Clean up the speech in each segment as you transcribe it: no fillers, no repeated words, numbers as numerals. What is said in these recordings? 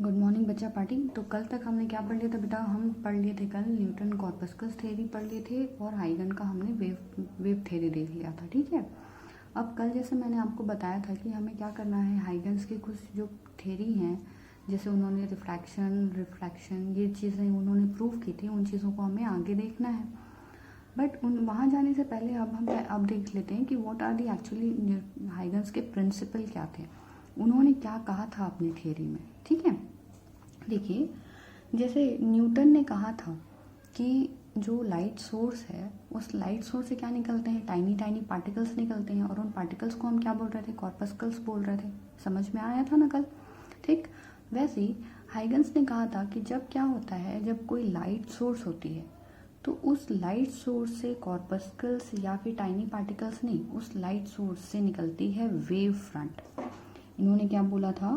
Good morning बच्चा party. तो कल तक हमने क्या पढ़ लिया था बेटा? हम पढ़ लिए थे कल न्यूटन कॉर्पस्कल्स थ्योरी पढ़ लिए थे और हाइगन का हमने वेव थ्योरी देख लिया था। ठीक है, अब कल जैसे मैंने आपको बताया था कि हमें क्या करना है, हाइगन्स की कुछ जो थ्योरी हैं, जैसे उन्होंने रिफ्रैक्शन ये चीज़ें उन्होंने प्रूव की थी, उन चीज़ों को हमें आगे देखना है। बट उन वहाँ जाने से पहले अब देख लेते हैं कि what are the actually Huygens के प्रिंसिपल क्या थे, उन्होंने क्या कहा था अपनी थ्योरी में। ठीक है, देखिए जैसे न्यूटन ने कहा था कि जो लाइट सोर्स है उस लाइट सोर्स से क्या निकलते हैं, टाइनी टाइनी पार्टिकल्स निकलते हैं, और उन पार्टिकल्स को हम क्या बोल रहे थे, कॉर्पस्कल्स बोल रहे थे। समझ में आया था ना कल? ठीक, वैसे ही हाइगन्स ने कहा था कि जब क्या होता है, जब कोई लाइट सोर्स होती है तो उस लाइट सोर्स से कॉर्पस्कल्स या फिर टाइनी पार्टिकल्स नहीं, उस लाइट सोर्स से निकलती है वेव फ्रंट। इन्होंने क्या बोला था,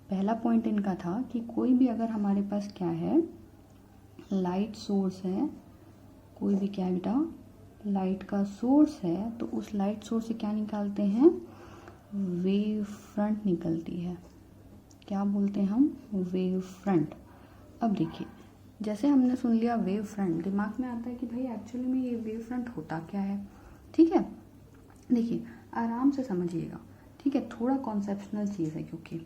पहला पॉइंट इनका था कि कोई भी अगर हमारे पास क्या है, लाइट सोर्स है, कोई भी क्या बेटा, लाइट का सोर्स है, तो उस लाइट सोर्स से क्या निकालते हैं, वेव फ्रंट निकलती है। क्या बोलते हैं हम, वेव फ्रंट। अब देखिए, जैसे हमने सुन लिया वेव फ्रंट, दिमाग में आता है कि भाई एक्चुअली में ये वेव फ्रंट होता क्या है। ठीक है, देखिए आराम से समझिएगा। ठीक है, थोड़ा कॉन्सेप्शनल चीज़ है, क्योंकि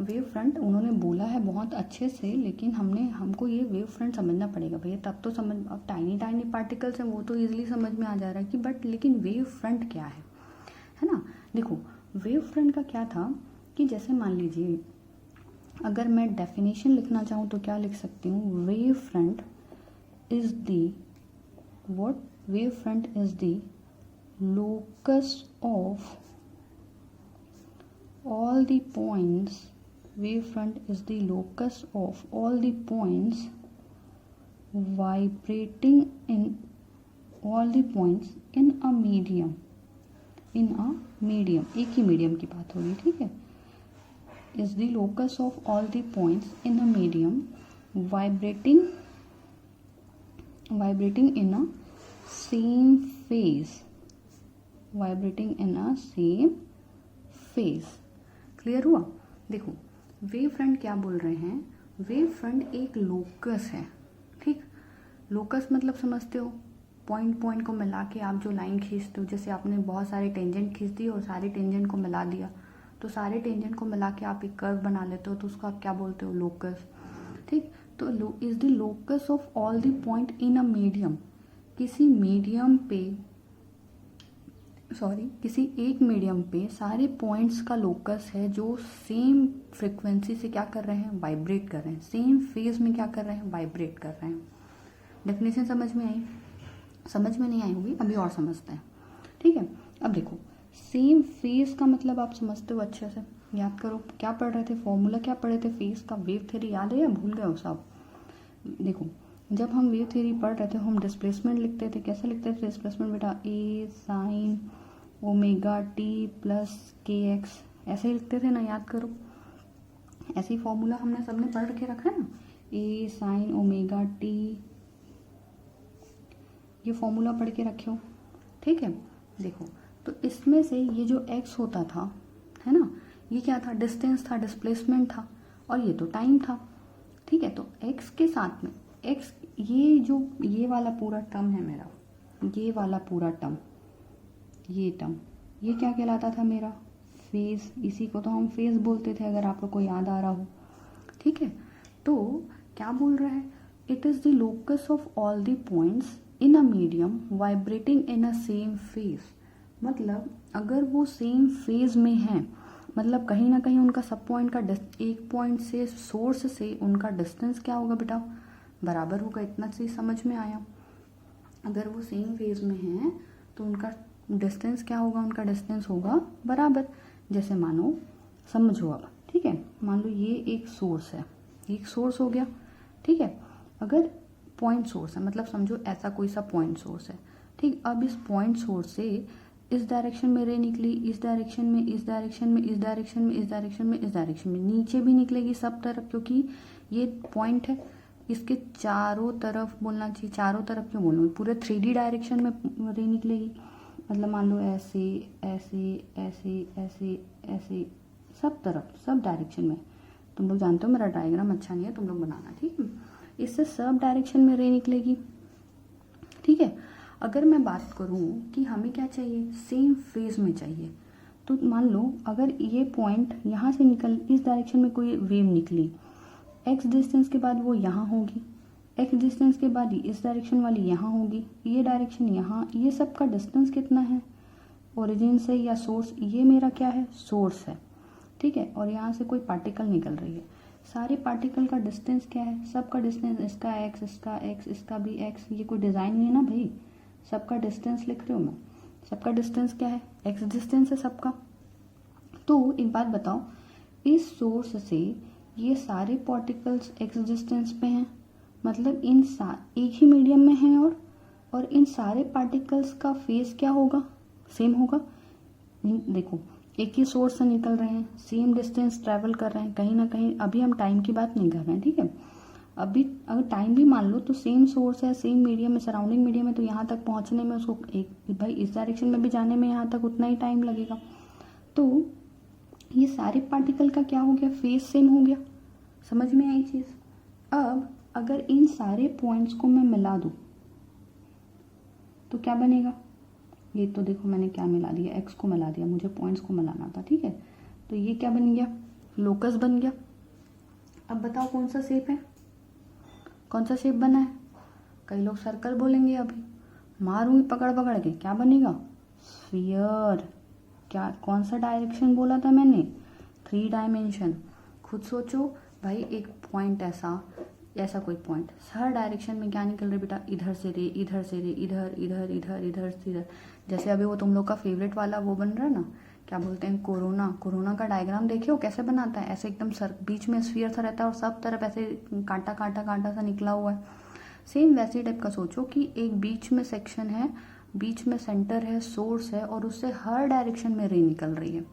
वेव फ्रंट उन्होंने बोला है बहुत अच्छे से, लेकिन हमको ये वेव फ्रंट समझना पड़ेगा भैया, तब तो समझ। अब टाइनी टाइनी पार्टिकल्स हैं वो तो इजीली समझ में आ जा रहा है कि बट लेकिन वेव फ्रंट क्या है ना। देखो वेव फ्रंट का क्या था कि जैसे मान लीजिए अगर मैं डेफिनेशन लिखना चाहूँ तो क्या लिख सकती हूँ, wave front is the what, wave front is the locus of all the points, wavefront is the locus of all the points vibrating in all the points in a medium, एक ही medium की बात हो रही, ठीक है, is the locus of all the points in a medium vibrating in a same phase, vibrating in a same phase. Clear हुआ? देखो wave front क्या बोल रहे हैं, वेव फ्रंट एक लोकस है। ठीक, लोकस मतलब समझते हो, पॉइंट पॉइंट को मिला के आप जो लाइन खींचते हो, जैसे आपने बहुत सारे टेंजेंट खींच दिए और सारे टेंजेंट को मिला दिया, तो सारे टेंजेंट को मिला के आप एक कर्व बना लेते हो, तो उसको आप क्या बोलते हो, लोकस। ठीक, तो is the locus of all the point in a medium, किसी मीडियम पे, किसी एक मीडियम पे सारे पॉइंट्स का लोकस है जो सेम फ्रिक्वेंसी से क्या कर रहे हैं, वाइब्रेट कर रहे हैं, सेम फेज में क्या कर रहे हैं, वाइब्रेट कर रहे हैं। डेफिनेशन समझ में आई? समझ में नहीं आई होगी, अभी और समझते हैं। ठीक है, अब देखो सेम फेज का मतलब आप समझते हो अच्छे से, याद करो क्या पढ़ रहे थे, फॉर्मूला क्या पढ़े थे फेज का, वेव थ्योरी याद है या भूल गए हो सब? देखो जब हम वेव थ्योरी पढ़ रहे थे हम डिस्प्लेसमेंट लिखते थे, कैसे लिखते थे डिस्प्लेसमेंट बेटा, ए साइन ओमेगा टी प्लस के एक्स, ऐसे ही लिखते थे ना, याद करो। ऐसे ही फॉर्मूला हमने सबने पढ़ के रखा है ना, ए साइन ओमेगा टी, ये फॉर्मूला पढ़ के रखे हो। ठीक है, देखो तो इसमें से ये जो एक्स होता था, है ना, ये क्या था, डिस्टेंस था, डिस्प्लेसमेंट था, और ये तो टाइम था। ठीक है, तो एक्स के साथ में एक्स, ये वाला पूरा टर्म है मेरा, ये वाला पूरा टर्म, ये टर्म, ये क्या कहलाता था मेरा, फेज। इसी को तो हम फेज बोलते थे, अगर आपको कोई याद आ रहा हो। ठीक है, तो क्या बोल रहा है, it is the locus of all the points in a medium vibrating in a same phase. मतलब अगर वो सेम फेज में है, मतलब कहीं ना कहीं उनका सब पॉइंट का एक पॉइंट से सोर्स से उनका डिस्टेंस क्या होगा बेटा, बराबर होगा। इतना चीज समझ में आया? अगर वो सेम फेज में है तो उनका डिस्टेंस क्या होगा, उनका डिस्टेंस होगा बराबर। जैसे मानो, समझो अब, ठीक है, मान लो ये एक सोर्स है, एक सोर्स हो गया। ठीक है, अगर पॉइंट सोर्स है, मतलब समझो ऐसा कोई सा पॉइंट सोर्स है। ठीक, अब इस पॉइंट सोर्स से इस डायरेक्शन में रे निकली, इस डायरेक्शन में, इस डायरेक्शन में, इस डायरेक्शन में, इस डायरेक्शन में, इस डायरेक्शन में, नीचे भी निकलेगी सब तरफ, क्योंकि ये पॉइंट है, इसके चारों तरफ बोलना चाहिए, चारों तरफ क्यों बोलूँ, पूरे 3D डायरेक्शन में रे निकलेगी। मतलब मान लो ऐसे ऐसे ऐसे ऐसे ऐसे, सब तरफ, सब डायरेक्शन में तुम लोग जानते हो मेरा डायग्राम अच्छा नहीं है, तुम लोग बनाना, ठीक है। इससे सब डायरेक्शन में रे निकलेगी, ठीक है। अगर मैं बात करूं कि हमें क्या चाहिए, सेम फेज में चाहिए, तो मान लो अगर ये पॉइंट यहाँ से निकल, इस डायरेक्शन में कोई वेव निकली, एक्स डिस्टेंस के बाद वो यहाँ होगी, एक्स डिस्टेंस के बाद इस डायरेक्शन वाली यहाँ होगी, ये डायरेक्शन यहाँ, ये सब का डिस्टेंस कितना है ओरिजिन से या सोर्स, ये मेरा क्या है, सोर्स है, ठीक है। और यहाँ से कोई पार्टिकल निकल रही है, सारे पार्टिकल का डिस्टेंस क्या है, सबका डिस्टेंस, इसका एक्स, इसका एक्स, इसका भी एक्स, ये कोई डिज़ाइन नहीं है ना भाई, सबका डिस्टेंस लिख रही हूँ मैं, सबका डिस्टेंस क्या है, एक्स डिस्टेंस है सबका। तो एक बात बताओ, इस सोर्स से ये सारे पार्टिकल्स एक्स डिस्टेंस पे हैं, मतलब एक ही मीडियम में हैं, और इन सारे पार्टिकल्स का फेस क्या होगा, सेम होगा। देखो एक ही सोर्स से निकल रहे हैं, सेम डिस्टेंस ट्रैवल कर रहे हैं, कहीं ना कहीं, अभी हम टाइम की बात नहीं कर रहे हैं, ठीक है। अभी अगर टाइम भी मान लो तो सेम सोर्स है, सेम मीडियम में, सराउंडिंग मीडियम है, तो यहाँ तक पहुँचने में उसको एक भाई इस डायरेक्शन में भी जाने में यहाँ तक उतना ही टाइम लगेगा। तो ये सारे पार्टिकल का क्या हो गया, फेस सेम हो गया, समझ में आई चीज़। अब अगर इन सारे पॉइंट्स को मैं मिला दूँ तो क्या बनेगा, ये तो देखो मैंने क्या मिला दिया, एक्स को मिला दिया, मुझे पॉइंट्स को मिलाना था, ठीक है। तो ये क्या बन गया, लोकस बन गया। अब बताओ कौन सा शेप है, कौन सा शेप बना है, कई लोग सर्कल बोलेंगे, अभी मारूंगी पकड़ पकड़ के, क्या बनेगा, स्फीयर। क्या, कौन सा डायरेक्शन बोला था मैंने, 3 डायमेंशन। खुद सोचो भाई, एक पॉइंट ऐसा कोई पॉइंट, हर डायरेक्शन में क्या निकल रही बेटा, इधर से रे, इधर से रे, इधर इधर इधर इधर से इधर। जैसे अभी वो तुम लोग का फेवरेट वाला वो बन रहा है ना, क्या बोलते हैं, कोरोना का डायग्राम देखे हो कैसे बनाता है, ऐसे एकदम बीच में स्फीयर सा रहता है और सब तरफ ऐसे कांटा कांटा कांटा सा निकला हुआ है। सेम वैसे टाइप का सोचो कि एक बीच में सेक्शन है, बीच में सेंटर है, सोर्स है, और उससे हर डायरेक्शन में रे निकल रही है।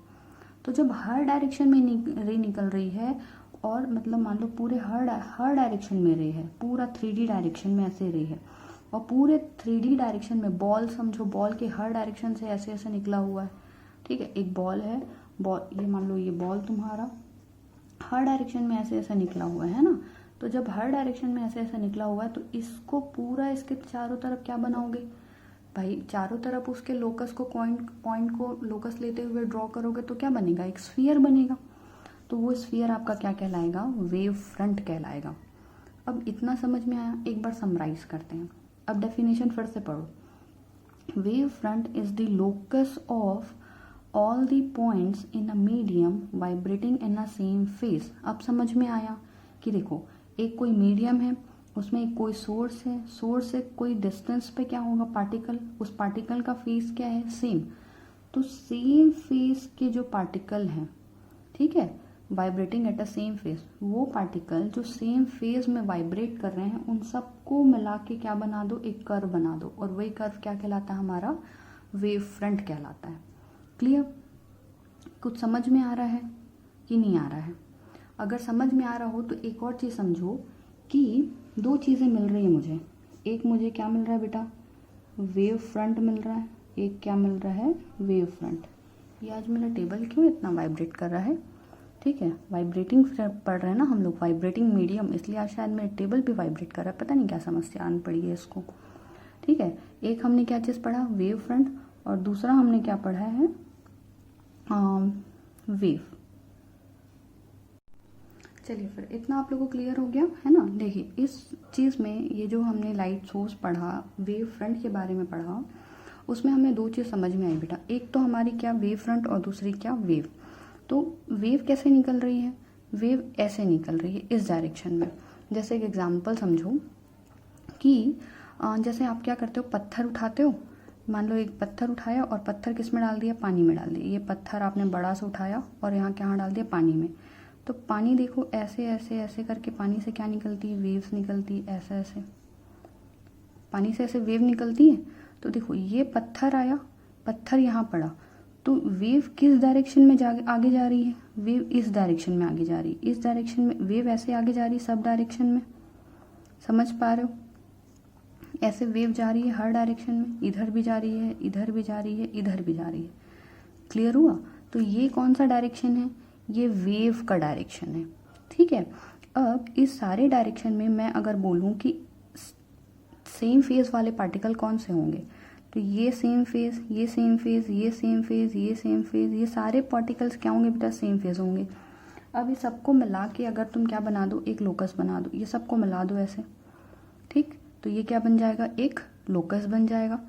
तो जब हर डायरेक्शन में रे निकल रही है, और मतलब मान लो पूरे हर डायरेक्शन में रे है, पूरा 3D डायरेक्शन में ऐसे रे है, और पूरे 3D डायरेक्शन में बॉल समझो, बॉल के हर डायरेक्शन से ऐसे ऐसे निकला हुआ है, ठीक है। एक बॉल है, ये मान लो ये बॉल तुम्हारा हर डायरेक्शन में ऐसे ऐसे निकला हुआ है ना। तो जब हर डायरेक्शन में ऐसे ऐसे निकला हुआ है, तो इसको पूरा, इसके चारों तरफ क्या बनाओगे भाई, चारों तरफ उसके लोकस को, पॉइंट को लोकस लेते हुए ड्रॉ करोगे तो क्या बनेगा, एक स्फीयर बनेगा। तो वो स्फीयर आपका क्या कहलाएगा, वेव फ्रंट कहलाएगा। अब इतना समझ में आया, एक बार समराइज करते हैं। अब डेफिनेशन फिर से पढ़ो। Wave front is the locus of all the points in a medium vibrating in a same phase. अब समझ में आया कि देखो, एक कोई मीडियम है, उसमें एक कोई सोर्स है, सोर्स से कोई डिस्टेंस पे क्या होगा, पार्टिकल, उस पार्टिकल का फेज क्या है, सेम। तो सेम फेज के जो पार्टिकल हैं, ठीक है, vibrating at a same phase, वो पार्टिकल जो सेम फेज में वाइब्रेट कर रहे हैं, उन सबको मिला के क्या बना दो, एक कर्व बना दो, और वही कर्व क्या कहलाता है, हमारा वेव फ्रंट कहलाता है। क्लियर, कुछ समझ में आ रहा है कि नहीं आ रहा है? अगर समझ में आ रहा हो तो एक और चीज़ समझो कि 2 चीज़ें मिल रही है मुझे। एक मुझे क्या मिल रहा है बेटा, वेव फ्रंट मिल रहा है, एक क्या मिल रहा है, वेव फ्रंट। ये आज मेरा टेबल क्यों इतना वाइब्रेट कर रहा है, ठीक है, वाइब्रेटिंग पढ़ रहे हैं ना हम लोग, वाइब्रेटिंग मीडियम, इसलिए आज शायद मेरा टेबल भी वाइब्रेट कर रहा है, पता नहीं क्या समस्या आन पड़ी है इसको, ठीक है। एक हमने क्या चीज़ पढ़ा, वेव फ्रंट, और दूसरा हमने क्या पढ़ा है, वेव। चलिए फिर इतना आप लोगों को क्लियर हो गया है ना। देखिए इस चीज़ में ये जो हमने लाइट सोर्स पढ़ा, वेव फ्रंट के बारे में पढ़ा, उसमें हमें 2 चीज़ समझ में आई बेटा। एक तो हमारी क्या, वेव फ्रंट, और दूसरी क्या, वेव। तो वेव कैसे निकल रही है, वेव ऐसे निकल रही है इस डायरेक्शन में। जैसे एक एग्जांपल समझो कि जैसे आप क्या करते हो, पत्थर उठाते हो, मान लो एक पत्थर उठाया और पत्थर किस में डाल दिया, पानी में डाल दिया। ये पत्थर आपने बड़ा सा उठाया और यहाँ क्या डाल दिया, पानी में। तो पानी देखो ऐसे ऐसे ऐसे करके पानी से क्या निकलती है, वेव्स निकलती है, ऐसे ऐसे पानी से ऐसे वेव निकलती है। तो देखो ये पत्थर आया, पत्थर यहाँ पड़ा, तो वेव किस डायरेक्शन में आगे जा रही है, वेव इस डायरेक्शन में आगे जा रही है, इस डायरेक्शन में वेव ऐसे आगे जा रही है, सब डायरेक्शन में, समझ पा रहे हो, ऐसे वेव जा रही है हर डायरेक्शन में, इधर भी जा रही है, इधर भी जा रही है, इधर भी जा रही है। क्लियर हुआ? तो ये कौन सा डायरेक्शन है, ये वेव का डायरेक्शन है। ठीक है। अब इस सारे डायरेक्शन में मैं अगर बोलूँ कि सेम फेज वाले पार्टिकल कौन से होंगे, तो ये सेम फेज, ये सेम फेज, ये सेम फेज, ये सेम फेज, ये सारे पार्टिकल्स क्या होंगे बेटा, सेम फेज होंगे। अब ये सबको मिला के अगर तुम क्या बना दो, एक लोकस बना दो, ये सबको मिला दो ऐसे, ठीक, तो ये क्या बन जाएगा, एक लोकस बन जाएगा।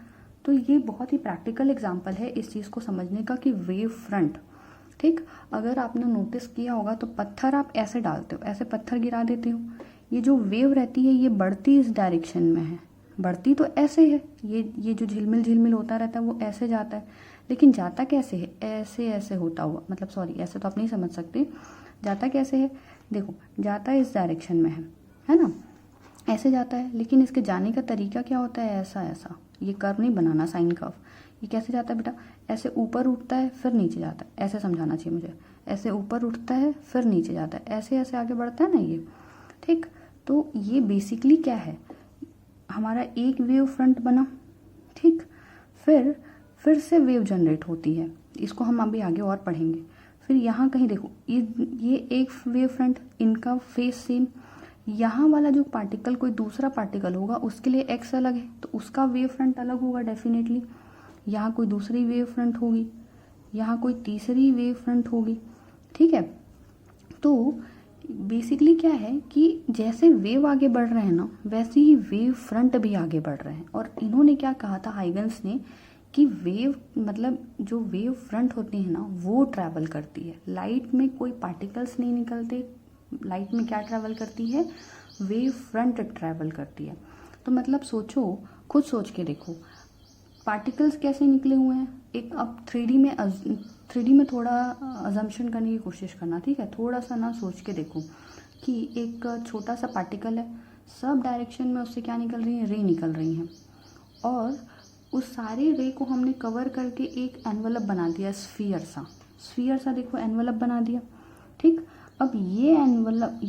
तो ये बहुत ही प्रैक्टिकल एग्जांपल है इस चीज़ को समझने का कि वेव फ्रंट, ठीक। अगर आपने नोटिस किया होगा तो पत्थर आप ऐसे डालते हो, ऐसे पत्थर गिरा देते हो, ये जो वेव रहती है ये बढ़ती इस डायरेक्शन में है, बढ़ती तो ऐसे है, ये जो झिलमिल झिलमिल होता रहता है वो ऐसे जाता है, लेकिन जाता कैसे है, ऐसे ऐसे होता हुआ, मतलब सॉरी ऐसे तो आप नहीं समझ सकते, जाता कैसे है, देखो जाता इस डायरेक्शन में है ना, ऐसे जाता है, लेकिन इसके जाने का तरीका क्या होता है, ऐसा ऐसा, ये कर्व नहीं बनाना, साइन कर्व, ये कैसे जाता है बेटा, ऐसे ऊपर उठता है फिर नीचे जाता है, ऐसे समझाना चाहिए मुझे, ऐसे ऊपर उठता है फिर नीचे जाता है, ऐसे ऐसे आगे बढ़ता है ना ये, ठीक। तो ये बेसिकली क्या है, हमारा एक वेव फ्रंट बना, ठीक, फिर से वेव जनरेट होती है, इसको हम अभी आगे और पढ़ेंगे। फिर यहाँ कहीं देखो ये एक वेव फ्रंट, इनका फेस सेम, यहाँ वाला जो पार्टिकल कोई दूसरा पार्टिकल होगा उसके लिए एक्स अलग है तो उसका वेव फ्रंट अलग होगा डेफिनेटली, यहाँ कोई दूसरी वेव फ्रंट होगी, यहाँ कोई तीसरी वेव फ्रंट होगी, ठीक है। तो बेसिकली क्या है कि जैसे वेव आगे बढ़ रहे हैं ना, वैसे ही वेव फ्रंट भी आगे बढ़ रहे हैं। और इन्होंने क्या कहा था हाइगन्स ने कि वेव मतलब जो वेव फ्रंट होती है ना वो ट्रैवल करती है, लाइट में कोई पार्टिकल्स नहीं निकलते, लाइट में क्या ट्रैवल करती है, वेव फ्रंट ट्रैवल करती है। तो मतलब सोचो, खुद सोच के देखो पार्टिकल्स कैसे निकले हुए हैं। एक अब 3D में थोड़ा अजम्पशन करने की कोशिश करना, ठीक है, थोड़ा सा ना सोच के देखो कि एक छोटा सा पार्टिकल है, सब डायरेक्शन में उससे क्या निकल रही है, रे निकल रही हैं, और उस सारे रे को हमने कवर करके एक एनवलप बना दिया, स्फीयर सा देखो एनवलप बना दिया, ठीक। अब ये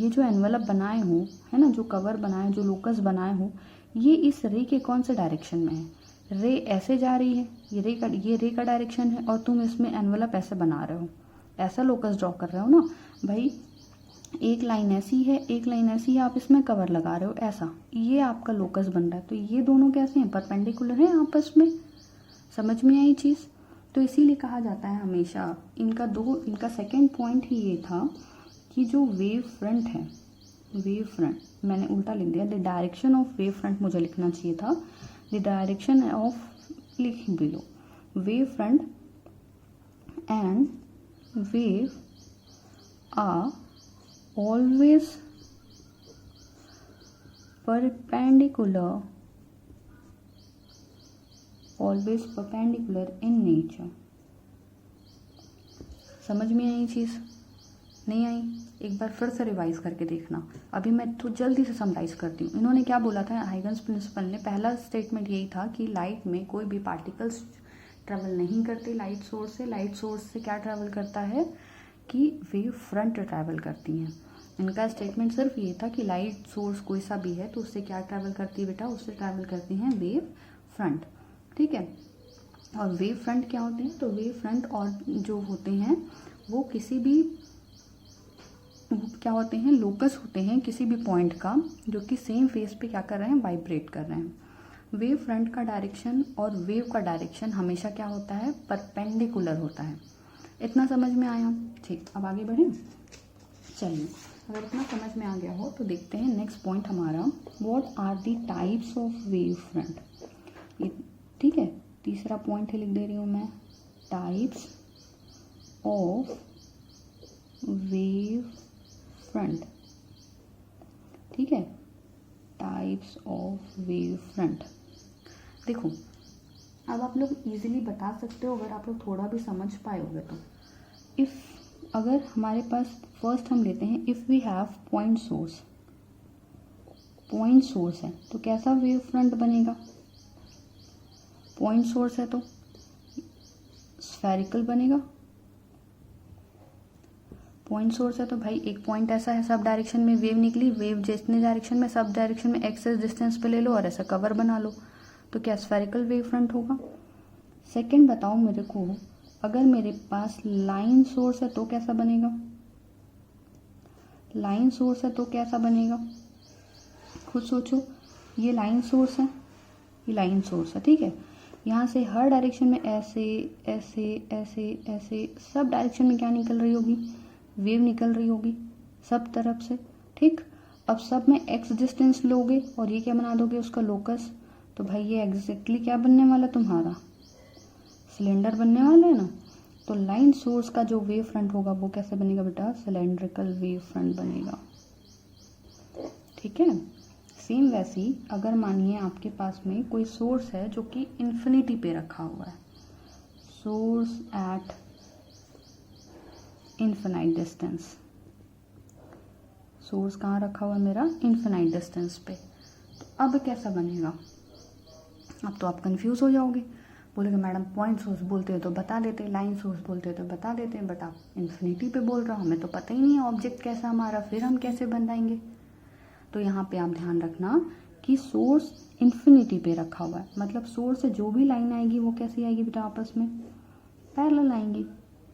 जो एनवलप बनाए हो है ना, जो कवर बनाए, जो लोकस बनाए हो, ये इस रे के कौन से डायरेक्शन में है, रे ऐसे जा रही है, ये रे का डायरेक्शन है, और तुम इसमें एनवलप ऐसे बना रहे हो, ऐसा लोकस ड्रॉ कर रहे हो ना भाई, एक लाइन ऐसी है, एक लाइन ऐसी है, आप इसमें कवर लगा रहे हो ऐसा, ये आपका लोकस बन रहा है। तो ये दोनों कैसे हैं, परपेंडिकुलर हैं आपस में, समझ में आई चीज़। तो इसीलिए कहा जाता है हमेशा, इनका सेकेंड पॉइंट ही ये था कि जो वेव फ्रंट है, वेव फ्रंट मैंने उल्टा लिख दिया, the direction of wave front मुझे लिखना चाहिए था, द डायरेक्शन ऑफ, लिख below, wave front and wave are always perpendicular in nature। समझ में आई चीज़, नहीं आई, एक बार फिर से रिवाइज करके देखना। अभी मैं तो जल्दी से समराइज करती हूँ। इन्होंने क्या बोला था हाइगन्स प्रिंसिपल ने, पहला स्टेटमेंट यही था कि लाइट में कोई भी पार्टिकल्स ट्रेवल नहीं करते लाइट सोर्स से क्या ट्रेवल करता है कि वेव फ्रंट ट्रैवल करती हैं। इनका स्टेटमेंट सिर्फ ये था कि लाइट सोर्स कोई सा भी है तो उससे क्या ट्रैवल करती है बेटा, उससे ट्रैवल करती हैं वेव फ्रंट, ठीक है। और वेव फ्रंट क्या होते हैं, तो वेव फ्रंट और जो होते हैं वो किसी भी क्या होते हैं, लोकस होते हैं किसी भी पॉइंट का जो कि सेम फेस पे क्या कर रहे हैं, वाइब्रेट कर रहे हैं। वेव फ्रंट का डायरेक्शन और वेव का डायरेक्शन हमेशा क्या होता है, परपेंडिकुलर होता है। इतना समझ में आया, ठीक। अब आगे बढ़ें, चलिए अगर इतना समझ में आ गया हो तो देखते हैं नेक्स्ट पॉइंट हमारा, what are the types of wave front. ये ठीक है, तीसरा पॉइंट है, लिख दे रही हूँ मैं, टाइप्स ऑफ वेव फ्रंट, ठीक है, टाइप्स ऑफ वेव फ्रंट। देखो अब आप लोग इजीली बता सकते हो अगर आप लोग थोड़ा भी समझ पाए होगे तो। अगर हमारे पास फर्स्ट हम लेते हैं, if we have point source है तो कैसा वेव फ्रंट बनेगा, पॉइंट सोर्स है तो स्फेरिकल बनेगा। पॉइंट सोर्स है तो भाई एक पॉइंट ऐसा है, सब डायरेक्शन में वेव निकली, वेव जितने डायरेक्शन में, सब डायरेक्शन में एक्सेस डिस्टेंस पे ले लो और ऐसा कवर बना लो, तो क्या स्फेरिकल वेव फ्रंट होगा। सेकंड बताओ मेरे को, अगर मेरे पास लाइन सोर्स है तो कैसा बनेगा, लाइन सोर्स है तो कैसा बनेगा, खुद सोचो। ये लाइन सोर्स है, ये लाइन सोर्स है, ठीक है। यहाँ से हर डायरेक्शन में ऐसे ऐसे ऐसे ऐसे सब डायरेक्शन में क्या निकल रही होगी, वेव निकल रही होगी सब तरफ से, ठीक। अब सब में एक्स डिस्टेंस लोगे और ये क्या बना दोगे, उसका लोकस। तो भाई ये एग्जैक्टली क्या बनने वाला तुम्हारा, सिलेंडर बनने वाला है ना। तो लाइन सोर्स का जो वेव फ्रंट होगा वो कैसे बनेगा बेटा, सिलेंड्रिकल वेव फ्रंट बनेगा, ठीक है। सेम वैसे ही अगर मानिए आपके पास में कोई सोर्स है जो कि इन्फिनिटी पे रखा हुआ है, source at infinite distance, source कहाँ रखा हुआ है मेरा, इन्फिनाइट डिस्टेंस पे। तो अब कैसा बनेगा, अब तो आप कंफ्यूज हो जाओगे, बोलोगे मैडम पॉइंट सोर्स बोलते हो तो बता देते, लाइन सोर्स बोलते हो तो बता देते, बट आप इन्फिनिटी पे बोल रहा हो, हमें तो पता ही नहीं है ऑब्जेक्ट कैसा हमारा, फिर हम कैसे बनाएंगे। तो यहाँ पे आप ध्यान रखना कि सोर्स इन्फिनिटी पे रखा हुआ है, मतलब सोर्स से जो भी लाइन आएगी वो कैसी आएगी बेटा, आपस में पैरेलल आएंगी।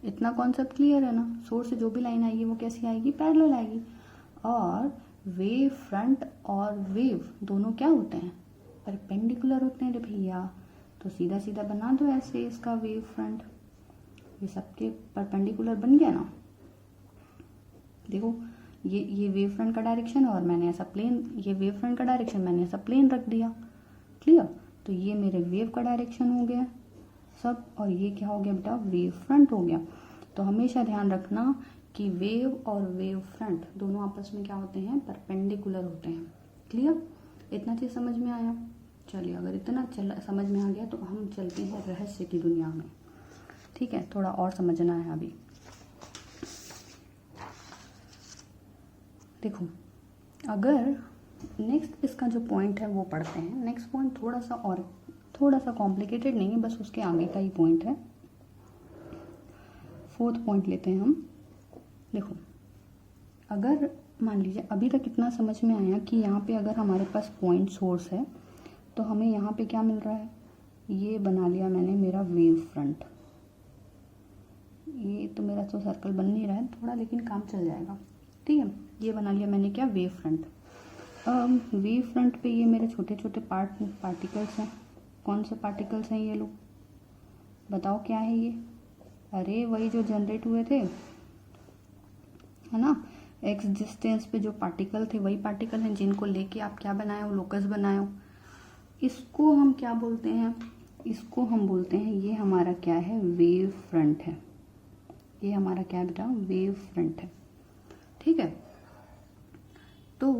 इतना कॉन्सेप्ट क्लियर है ना, सोर्स से जो भी लाइन आएगी वो कैसी आएगी, पैरेलल आएगी। और वेव फ्रंट और वेव दोनों क्या होते हैं, परपेंडिकुलर होते हैं रे भैया। तो सीधा सीधा बना दो ऐसे इसका वेव फ्रंट, ये सबके परपेंडिकुलर बन गया ना। देखो ये वेव फ्रंट का डायरेक्शन और मैंने ऐसा प्लेन, ये वेव फ्रंट का डायरेक्शन मैंने ऐसा प्लेन रख दिया, क्लियर। तो ये मेरे वेव का डायरेक्शन हो गया सब, और ये क्या हो गया बेटा, वेव फ्रंट हो गया। तो हमेशा ध्यान रखना कि वेव और वेव फ्रंट दोनों आपस में क्या होते हैं, परपेंडिकुलर होते हैं, क्लियर। इतना चीज समझ में आया। चलिए अगर इतना समझ में आ गया तो हम चलते हैं रहस्य की दुनिया में, ठीक है। थोड़ा और समझना है अभी। देखो अगर नेक्स्ट इसका जो पॉइंट है वो पढ़ते हैं। नेक्स्ट पॉइंट थोड़ा सा कॉम्प्लिकेटेड नहीं है, बस उसके आगे का ही पॉइंट है। फोर्थ पॉइंट लेते हैं हम। देखो अगर मान लीजिए अभी तक इतना समझ में आया कि यहाँ पे अगर हमारे पास पॉइंट सोर्स है तो हमें यहाँ पे क्या मिल रहा है, ये बना लिया मैंने मेरा वेव फ्रंट। ये तो मेरा तो सर्कल बन नहीं रहा है थोड़ा, लेकिन काम चल जाएगा, ठीक है। ये बना लिया मैंने क्या, वेव फ्रंट। वेव फ्रंट पे ये मेरे छोटे छोटे पार्टिकल्स हैं। कौन से पार्टिकल्स हैं ये लोग, बताओ क्या है ये, अरे वही जो जनरेट हुए थे, है ना, एक्स डिस्टेंस पे जो पार्टिकल थे वही पार्टिकल हैं जिनको लेके आप क्या बनाए हो, लोकस बनाए हो। इसको हम क्या बोलते हैं, इसको हम बोलते हैं, ये हमारा क्या है, वेव फ्रंट है। ये हमारा क्या है बेटा, वेव फ्रंट है, ठीक है। तो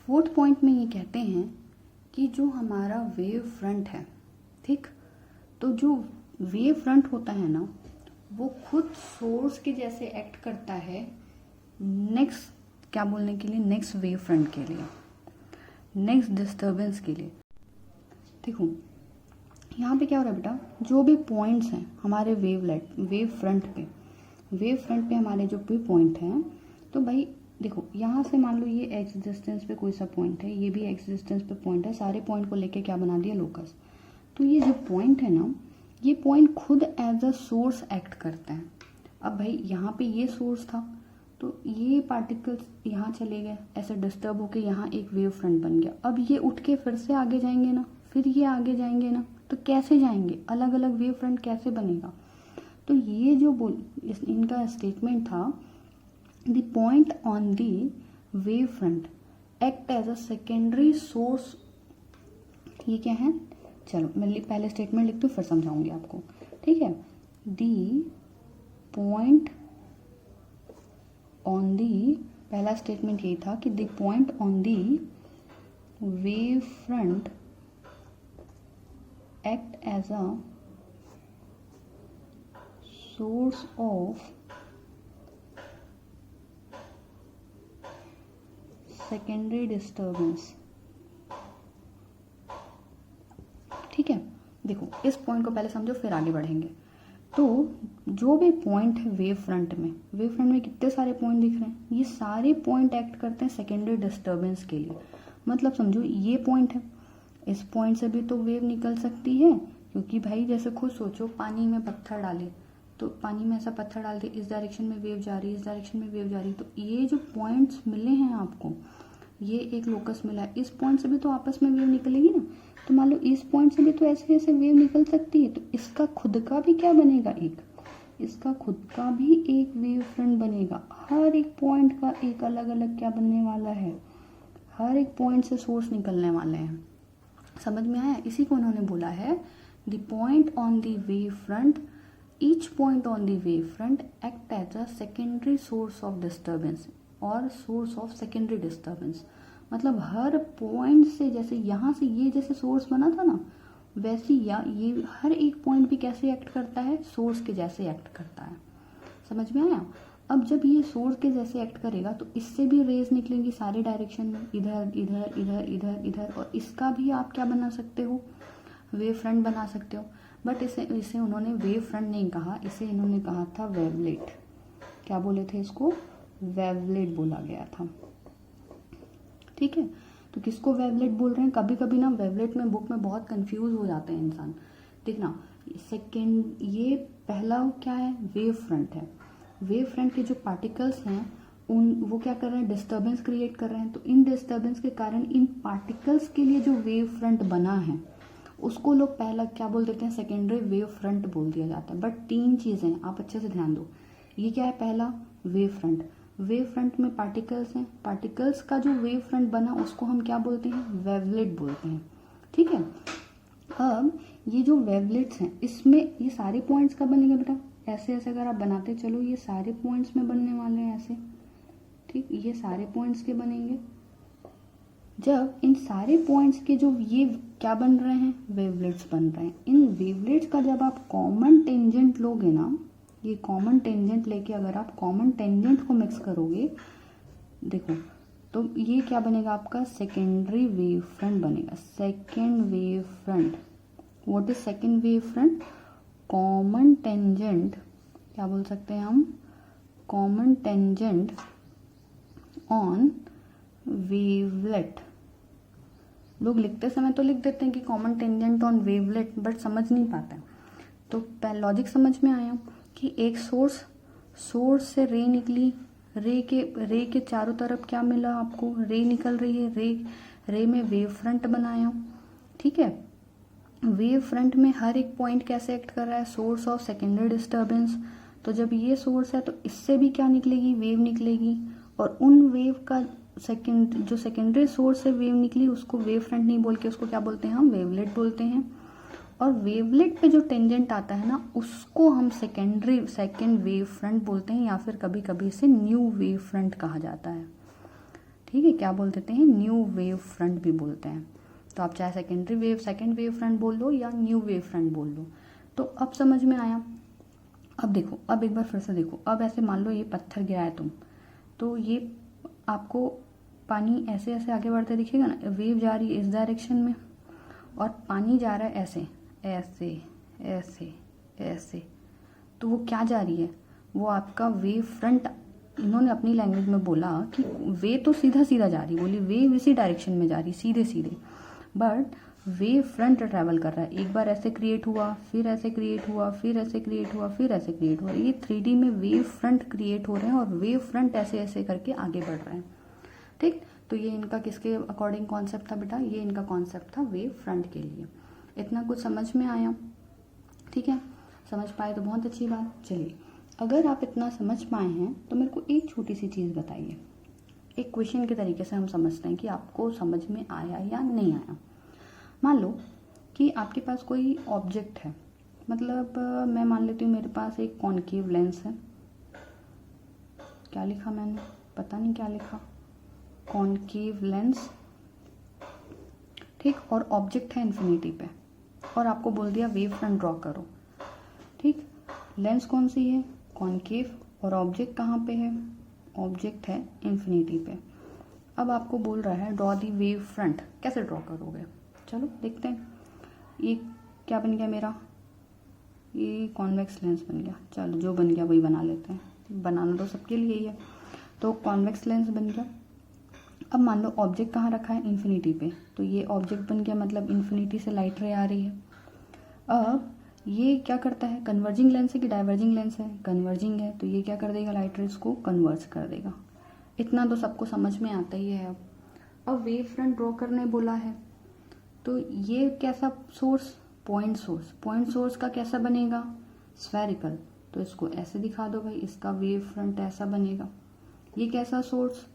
फोर्थ पॉइंट में ये कहते हैं कि जो हमारा वेव फ्रंट है, ठीक, तो जो वेव फ्रंट होता है ना वो खुद सोर्स के जैसे एक्ट करता है नेक्स्ट, क्या बोलने के लिए, नेक्स्ट वेव फ्रंट के लिए, नेक्स्ट डिस्टर्बेंस के लिए। देखो यहाँ पे क्या हो रहा है बेटा, जो भी पॉइंट्स हैं हमारे वेव फ्रंट पे हमारे जो भी पॉइंट हैं, तो भाई देखो यहाँ से मान लो ये एक्स डिस्टेंस पे कोई सा पॉइंट है, ये भी एक्स डिस्टेंस पे पॉइंट है, सारे पॉइंट को लेके क्या बना दिया, लोकस। तो ये जो पॉइंट है ना, ये पॉइंट खुद एज अ सोर्स एक्ट करते हैं। अब भाई यहाँ पे ये सोर्स था तो ये पार्टिकल्स यहाँ चले गए, ऐसे डिस्टर्ब होके यहाँ एक वेव फ्रंट बन गया। अब ये उठ के फिर से आगे जाएंगे ना, फिर ये आगे जाएंगे ना, तो कैसे जाएंगे, अलग अलग वेव फ्रंट कैसे बनेगा। तो ये जो इनका स्टेटमेंट था, the point on the wave front act as a secondary source. ये क्या है, चलो मैं पहले स्टेटमेंट लिखती हूँ फिर समझाऊंगी आपको, ठीक है। द पॉइंट ऑन दी, पहला स्टेटमेंट यही था कि the point on the wave front act as a source of secondary disturbance, ठीक है। देखो इस पॉइंट को पहले समझो फिर आगे बढ़ेंगे। तो जो भी पॉइंट है वेव फ्रंट में कितने सारे पॉइंट दिख रहे हैं, ये सारे पॉइंट एक्ट करते हैं सेकेंडरी डिस्टर्बेंस के लिए। मतलब समझो ये पॉइंट है, इस पॉइंट से भी तो वेव निकल सकती है, क्योंकि भाई जैसे खुद सोचो, पानी में पत्थर डाले तो पानी में ऐसा पत्थर डाल के इस डायरेक्शन में वेव जा रही है, इस डायरेक्शन में वेव जा रही है, तो ये जो पॉइंट्स मिले हैं आपको, ये एक लोकस मिला है, इस पॉइंट से भी तो आपस में वेव निकलेगी ना। तो मान लो इस पॉइंट से भी तो ऐसे ऐसे वेव निकल सकती है, तो इसका खुद का भी क्या बनेगा, इसका खुद का भी एक वेव फ्रंट बनेगा। हर एक पॉइंट का एक अलग अलग क्या बनने वाला है, हर एक पॉइंट से सोर्स निकलने वाले हैं। समझ में आया? इसी को उन्होंने बोला है the point on the wave front, each point on the wave front act as a secondary source of disturbance और सोर्स ऑफ सेकेंडरी डिस्टर्बेंस। मतलब हर पॉइंट से, जैसे यहाँ से ये जैसे सोर्स बना था ना, वैसे ये हर एक पॉइंट भी कैसे एक्ट करता है, सोर्स के जैसे एक्ट करता है। समझ में आया? अब जब ये सोर्स के जैसे एक्ट करेगा तो इससे भी रेज निकलेंगी सारे डायरेक्शन में, इधर इधर इधर इधर इधर, और इसका भी आप क्या बना सकते हो, वेव फ्रंट बना सकते हो। बट इसे उन्होंने वेव फ्रंट नहीं कहा, इसे इन्होंने कहा था वेवलेट। क्या बोले थे इसको, वेवलेट बोला गया था। ठीक है, तो किसको वेवलेट बोल रहे हैं? कभी कभी ना वेवलेट में बुक में बहुत कंफ्यूज हो जाते हैं इंसान। देखना, सेकेंड, ये पहला क्या है, वेव फ्रंट है। वेव फ्रंट के जो पार्टिकल्स हैं वो क्या कर रहे हैं, डिस्टर्बेंस क्रिएट कर रहे हैं। तो इन डिस्टर्बेंस के कारण इन पार्टिकल्स के लिए जो वेव फ्रंट बना है उसको लोग पहला क्या बोल देते हैं, सेकेंडरी वेव फ्रंट बोल दिया जाता है। बट 3 चीजें आप अच्छे से ध्यान दो। ये क्या है, पहला वेव फ्रंट, वेव फ्रंट में पार्टिकल्स हैं, पार्टिकल्स का जो वेव फ्रंट बना उसको हम क्या बोलते हैं, वेवलेट बोलते हैं। ठीक है, अब ये जो वेवलेट्स हैं इसमें ये सारे पॉइंट्स का बनेगा बेटा, ऐसे ऐसे अगर आप बनाते चलो ये सारे पॉइंट्स में बनने वाले हैं ऐसे। ठीक, ये सारे पॉइंट्स के बनेंगे। जब इन सारे पॉइंट्स के जो ये क्या बन रहे हैं, वेवलेट्स बन रहे हैं। इन वेवलेट्स का जब आप कॉमन टेंजेंट लोगे ना, ये कॉमन टेंजेंट लेके अगर आप कॉमन टेंजेंट को मिक्स करोगे, देखो तो ये क्या बनेगा आपका, सेकेंडरी वेव फ्रंट बनेगा। Second wave front, what is second wave front, common tangent, क्या बोल सकते हैं हम, कॉमन टेंजेंट ऑन वेवलेट। लोग लिखते समय तो लिख देते हैं कि common tangent on wavelet, but समझ नहीं पाते। तो लॉजिक समझ में आया कि एक सोर्स से रे निकली, रे के चारों तरफ क्या मिला आपको, रे निकल रही है, रे में वेव फ्रंट बनाया। ठीक है, वेव फ्रंट में हर एक पॉइंट कैसे एक्ट कर रहा है, सोर्स ऑफ सेकेंडरी डिस्टर्बेंस। तो जब ये सोर्स है तो इससे भी क्या निकलेगी, वेव निकलेगी, और उन वेव का जो सेकेंडरी सोर्स से वेव निकली उसको वेव फ्रंट नहीं बोल के उसको क्या बोलते हैं, हम वेवलेट बोलते हैं। और वेवलेट पे जो टेंजेंट आता है ना उसको हम सेकेंड वेव फ्रंट बोलते हैं, या फिर कभी कभी इसे न्यू वेव फ्रंट कहा जाता है। ठीक है, क्या बोल देते हैं, न्यू वेव फ्रंट भी बोलते हैं। तो आप चाहे सेकेंड वेव फ्रंट बोल लो या न्यू वेव फ्रंट बोल लो। तो अब समझ में आया। अब देखो, अब एक बार फिर से देखो, अब ऐसे मान लो ये पत्थर गिरा है तुम, तो ये आपको पानी ऐसे ऐसे आगे बढ़ते दिखेगा ना, वेव जा रही है इस डायरेक्शन में और पानी जा रहा है ऐसे ऐसे ऐसे ऐसे। तो वो क्या जा रही है, वो आपका वेव फ्रंट, इन्होंने अपनी लैंग्वेज में बोला कि वे तो सीधा सीधा जा रही, बोली वेव इसी डायरेक्शन में जा रही सीधे सीधे, बट वेव फ्रंट ट्रैवल कर रहा है। एक बार ऐसे क्रिएट हुआ, फिर ऐसे क्रिएट हुआ, फिर ऐसे क्रिएट हुआ, फिर ऐसे क्रिएट हुआ। ये 3D में वेव फ्रंट क्रिएट हो रहे हैं और वेव फ्रंट ऐसे ऐसे करके आगे बढ़ रहे हैं। ठीक, तो ये इनका किसके अकॉर्डिंग कॉन्सेप्ट था बेटा, ये इनका कॉन्सेप्ट था वेव फ्रंट के लिए। इतना कुछ समझ में आया? ठीक है, समझ पाए तो बहुत अच्छी बात। चलिए, अगर आप इतना समझ पाए हैं तो मेरे को एक छोटी सी चीज़ बताइए, एक क्वेश्चन के तरीके से हम समझते हैं कि आपको समझ में आया या नहीं आया। मान लो कि आपके पास कोई ऑब्जेक्ट है, मतलब मैं मान लेती हूँ मेरे पास एक कॉन्केव लेंस है। क्या लिखा मैंने, पता नहीं क्या लिखा, कॉन्केव लेंस। ठीक, और ऑब्जेक्ट है इन्फिनिटी पे, और आपको बोल दिया वेव फ्रंट ड्रॉ करो। ठीक, लेंस कौन सी है, कॉन्केव, और ऑब्जेक्ट कहाँ पे है, ऑब्जेक्ट है इन्फिनिटी पे। अब आपको बोल रहा है ड्रॉ दी वेव फ्रंट, कैसे ड्रॉ करोगे, चलो देखते हैं। ये क्या बन गया मेरा, ये कॉन्वेक्स लेंस बन गया। चलो जो बन गया वही बना लेते हैं, बनाना तो सबके लिए ही है। तो कॉन्वेक्स लेंस बन गया। अब मान लो ऑब्जेक्ट कहाँ रखा है, इन्फिनिटी पे, तो ये ऑब्जेक्ट बन गया, मतलब इन्फिनिटी से लाइट रे आ रही है। अब ये क्या करता है, कन्वर्जिंग लेंस है कि डाइवर्जिंग लेंस है, कन्वर्जिंग है, तो ये क्या कर देगा, लाइट रेज को कन्वर्ज कर देगा। इतना तो सबको समझ में आता ही है। अब वेव फ्रंट ड्रॉ करने बोला है, तो ये कैसा source, point source, point source का कैसा बनेगा, स्फेरिकल, तो इसको ऐसे दिखा दो भाई, इसका वेव फ्रंट ऐसा बनेगा। ये कैसा सोर्स,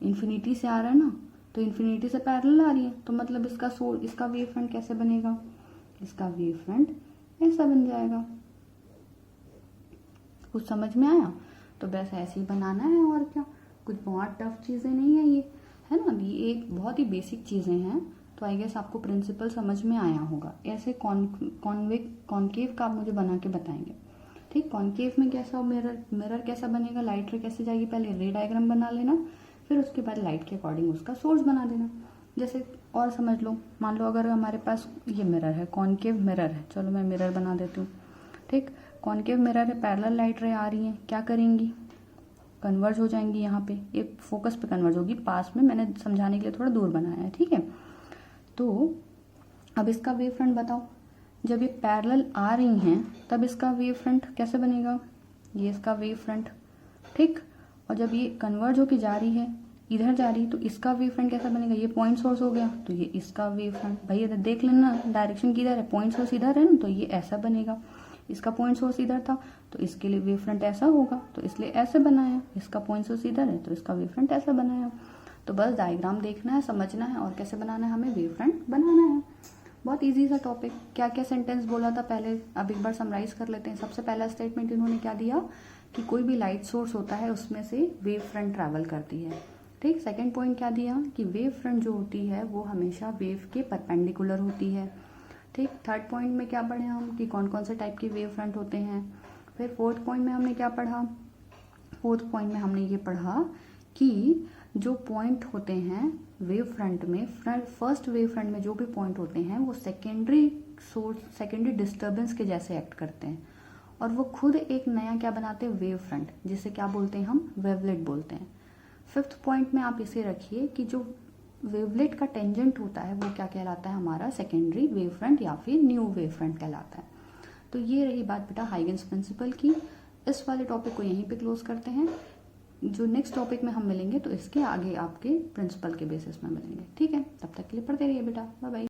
इन्फिनिटी से आ रहा है ना, तो इन्फिनिटी से पैरेलल आ रही है, तो मतलब इसका सोर्स, इसका वेव फ्रंट कैसे बनेगा, इसका वेव फ्रंट ऐसा बन जाएगा। कुछ समझ में आया? तो बस ऐसे ही बनाना है, और क्या, कुछ बहुत टफ चीज़ें नहीं है ये, है ना, ये एक बहुत ही बेसिक चीज़ें हैं। तो आई गेस आपको प्रिंसिपल समझ में आया होगा। ऐसे कॉनकेव का आप मुझे बना के बताएंगे, ठीक। कॉनकेव में कैसा मिरर कैसा बनेगा, लाइट रे कैसे जाएगी, पहले रे डायग्राम बना लेना, फिर उसके बाद लाइट के अकॉर्डिंग उसका सोर्स बना देना। जैसे और समझ लो, मान लो अगर हमारे पास ये मिरर है, कॉनकेव मिरर है, चलो मैं मिरर बना देती हूँ, ठीक। कॉनकेव मिरर है, पैरेलल लाइट रे आ रही है, क्या करेंगी, कन्वर्ज हो जाएंगी। यहाँ पे ये फोकस पे कन्वर्ज होगी, पास में मैंने समझाने के लिए थोड़ा दूर बनाया है, ठीक है। तो अब इसका वेव फ्रंट बताओ, जब ये पैरेलल आ रही हैं तब इसका वेव फ्रंट कैसे बनेगा, ये इसका वेव फ्रंट, ठीक। और जब ये कन्वर्ज होके जा रही है, इधर जा रही, तो इसका वेव फ्रंट कैसा बनेगा, ये पॉइंट सोर्स हो गया, तो ये इसका वेव फ्रंट, भाई इधर देख लेना डायरेक्शन किधर है, पॉइंट सोर्स इधर है ना, तो ये ऐसा बनेगा। इसका पॉइंट सोर्स इधर था, तो इसके लिए वेव फ्रंट ऐसा होगा, तो इसलिए ऐसे बनाया। इसका पॉइंट सोर्स इधर है, तो इसका वेव फ्रंट ऐसा बनाया। तो बस डायग्राम देखना है, समझना है, और कैसे बनाना है, हमें वेव फ्रंट बनाना है। बहुत इजी सा टॉपिक। क्या क्या सेंटेंस बोला था पहले, अब एक बार समराइज कर लेते हैं। सबसे पहला स्टेटमेंट इन्होंने क्या दिया कि कोई भी लाइट सोर्स होता है उसमें से वेव फ्रंट ट्रैवल करती है, ठीक। सेकंड पॉइंट क्या दिया कि वेव फ्रंट जो होती है वो हमेशा वेव के परपेंडिकुलर होती है, ठीक। थर्ड पॉइंट में क्या पढ़े हम कि कौन कौन से टाइप के वेव फ्रंट होते हैं। फिर फोर्थ पॉइंट में हमने क्या पढ़ा, फोर्थ पॉइंट में हमने ये पढ़ा कि जो पॉइंट होते हैं वेव फ्रंट में, फर्स्ट वेव फ्रंट में जो भी पॉइंट होते हैं वो सेकेंडरी सोर्स, सेकेंडरी डिस्टर्बेंस के जैसे एक्ट करते हैं, और वो खुद एक नया क्या बनाते हैं, वेव फ्रंट, जिसे क्या बोलते हैं हम, वेवलेट बोलते हैं। फिफ्थ पॉइंट में आप इसे रखिए कि जो वेवलेट का टेंजेंट होता है वो क्या कहलाता है, हमारा सेकेंडरी वेव फ्रंट या फिर न्यू वेव फ्रंट कहलाता है। तो ये रही बात बेटा हाइगेंस प्रिंसिपल की। इस वाले टॉपिक को यहीं पे क्लोज करते हैं। जो नेक्स्ट टॉपिक में हम मिलेंगे तो इसके आगे आपके प्रिंसिपल के बेसिस में मिलेंगे, ठीक है। तब तक के लिए पढ़ते रहिए बेटा, बाय बाय।